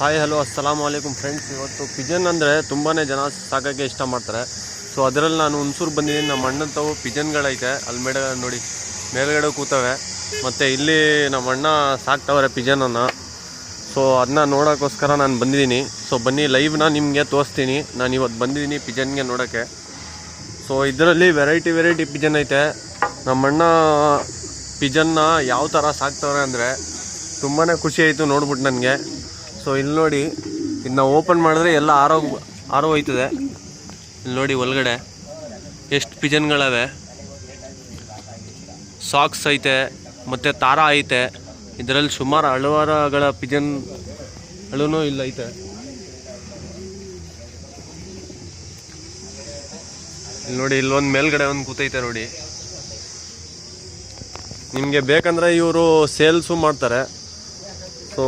Hi hello ಅಸ್ಸಲಾಮು ಅಲೈಕುಮ್ friends. ಇವತ್ತು ಪಿಜನ್ ಅಂದರೆ ತುಂಬಾ ಜನ ಸಾಕೋಕ್ಕೆ ಇಷ್ಟ ಮಾಡ್ತಾರೆ. ಸೊ ಅದರಲ್ಲಿ ನಾನು ಹುಣಸೂರು ಬಂದಿದ್ದೀನಿ. ನಮ್ಮ ಅಣ್ಣನ ತಾವು ಪಿಜನ್ಗಳೈತೆ ಅಲ್ಲಿ ನೋಡಿ ಮೇಲ್ಗಡೆ ಕೂತವೆ. ಮತ್ತು ಇಲ್ಲಿ ನಮ್ಮ ಅಣ್ಣ ಸಾಕ್ತವ್ರೆ ಪಿಜನನ್ನು. ಸೊ ಅದನ್ನ ನೋಡೋಕ್ಕೋಸ್ಕರ ನಾನು ಬಂದಿದ್ದೀನಿ. ಸೊ ಬನ್ನಿ ಲೈವ್ನ ನಿಮಗೆ ತೋರಿಸ್ತೀನಿ. ನಾನು ಇವತ್ತು ಬಂದಿದ್ದೀನಿ ಪಿಜನ್ಗೆ ನೋಡೋಕ್ಕೆ. ಸೊ ಇದರಲ್ಲಿ ವೆರೈಟಿ ಪಿಜನ್ ಐತೆ. ನಮ್ಮಣ್ಣ ಪಿಜನ್ನ ಯಾವ ಥರ ಸಾಕ್ತವ್ರೆ ಅಂದರೆ ತುಂಬಾ ಖುಷಿ ಆಯಿತು ನೋಡ್ಬಿಟ್ಟು ನನಗೆ. ಸೊ ಇಲ್ಲಿ ನೋಡಿ, ಇದನ್ನ ಓಪನ್ ಮಾಡಿದ್ರೆ ಎಲ್ಲ ಆರೋಗ್ತದೆ. ಇಲ್ಲಿ ನೋಡಿ ಒಳಗಡೆ ಎಷ್ಟು ಪಿಜನ್ಗಳವೆ. ಸಾಕ್ಸ್ ಐತೆ ಮತ್ತು ತಾರ ಐತೆ. ಇದರಲ್ಲಿ ಸುಮಾರು ಹಲವಾರುಗಳ ಪಿಜನ್ ಅಳುನೂ ಇಲ್ಲ ಐತೆ. ಇಲ್ಲಿ ನೋಡಿ, ಇಲ್ಲೊಂದು ಮೇಲ್ಗಡೆ ಒಂದು ಕೂತೈತೆ ನೋಡಿ. ನಿಮಗೆ ಬೇಕಂದರೆ ಇವರು ಸೇಲ್ಸು ಮಾಡ್ತಾರೆ. ಸೊ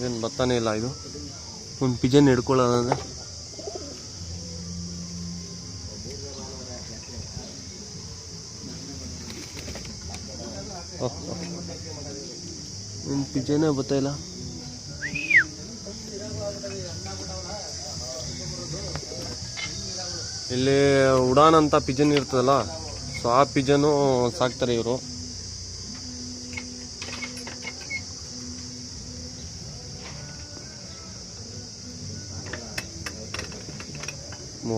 ಏನು ಬರ್ತಾನೆ ಇಲ್ಲ. ಇದು ಒಂದು ಪಿಜನ್ ಹಿಡ್ಕೊಳ್ಳೋದಂದ್ರೆ ಒಂದು ಪಿಜನೇ ಬರ್ತಾಯಿಲ್ಲ. ಇಲ್ಲಿ ಉಡಾನ್ ಅಂತ ಪಿಜನ್ ಇರ್ತದಲ್ಲ, ಸೊ ಆ ಪಿಜನು ಸಾಕ್ತಾರೆ ಇವರು.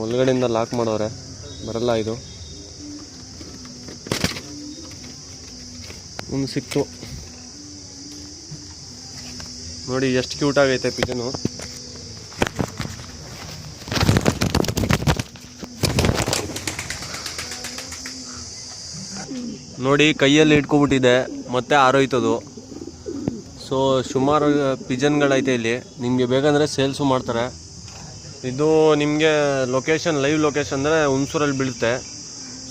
ಒಳಗಡೆಯಿಂದ ಲಾಕ್ ಮಾಡೋರೆ, ಬರಲ್ಲ. ಇದು ಒಂದು ಸಿಕ್ತು ನೋಡಿ, ಎಷ್ಟು ಕ್ಯೂಟ್ ಆಗೈತೆ ಪಿಜನು. ನೋಡಿ ಕೈಯಲ್ಲಿ ಇಟ್ಕೊಬಿಟ್ಟಿದೆ ಮತ್ತೆ ಆರೋಯ್ತದು. ಸೊ ಸುಮಾರು ಪಿಜನ್ಗಳೈತೆ ಇಲ್ಲಿ. ನಿಮಗೆ ಬೇಕಂದರೆ ಸೇಲ್ಸು ಮಾಡ್ತಾರೆ. ಇದು ನಿಮಗೆ ಲೈವ್ ಲೊಕೇಶನ್ ಅಂದರೆ ಹುಣಸೂರಲ್ಲಿ ಬೀಳುತ್ತೆ.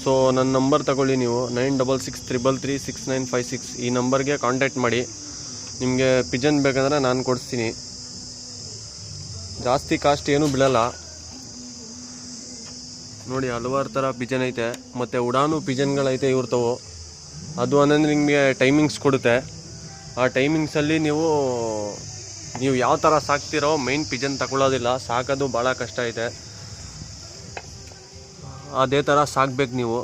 ಸೊ ನನ್ನ ನಂಬರ್ ತಗೊಳ್ಳಿ ನೀವು, 9663336956. ಈ ನಂಬರ್ಗೆ ಕಾಂಟ್ಯಾಕ್ಟ್ ಮಾಡಿ. ನಿಮಗೆ ಪಿಜನ್ ಬೇಕಂದರೆ ನಾನು ಕೊಡಿಸ್ತೀನಿ. ಜಾಸ್ತಿ ಕಾಸ್ಟ್ ಏನೂ ಬೀಳಲ್ಲ. ನೋಡಿ ಹಲವಾರು ಥರ ಪಿಜನ್ ಐತೆ. ಮತ್ತು ಉಡಾನು ಪಿಜನ್ಗಳೈತೆ ಇವ್ರತವು. ಅದು ಅಂದರೆ ನಿಮಗೆ ಟೈಮಿಂಗ್ಸ್ ಕೊಡುತ್ತೆ. ಆ ಟೈಮಿಂಗ್ಸಲ್ಲಿ ನೀವು ಯಾವ ಥರ ಸಾಕ್ತಿರೋ ಮೈನ್ ಪಿಜನ್ ತಗೊಳ್ಳೋದಿಲ್ಲ. ಸಾಕೋದು ಭಾಳ ಕಷ್ಟ ಐತೆ. ಅದೇ ಥರ ಸಾಕ್ಬೇಕು ನೀವು.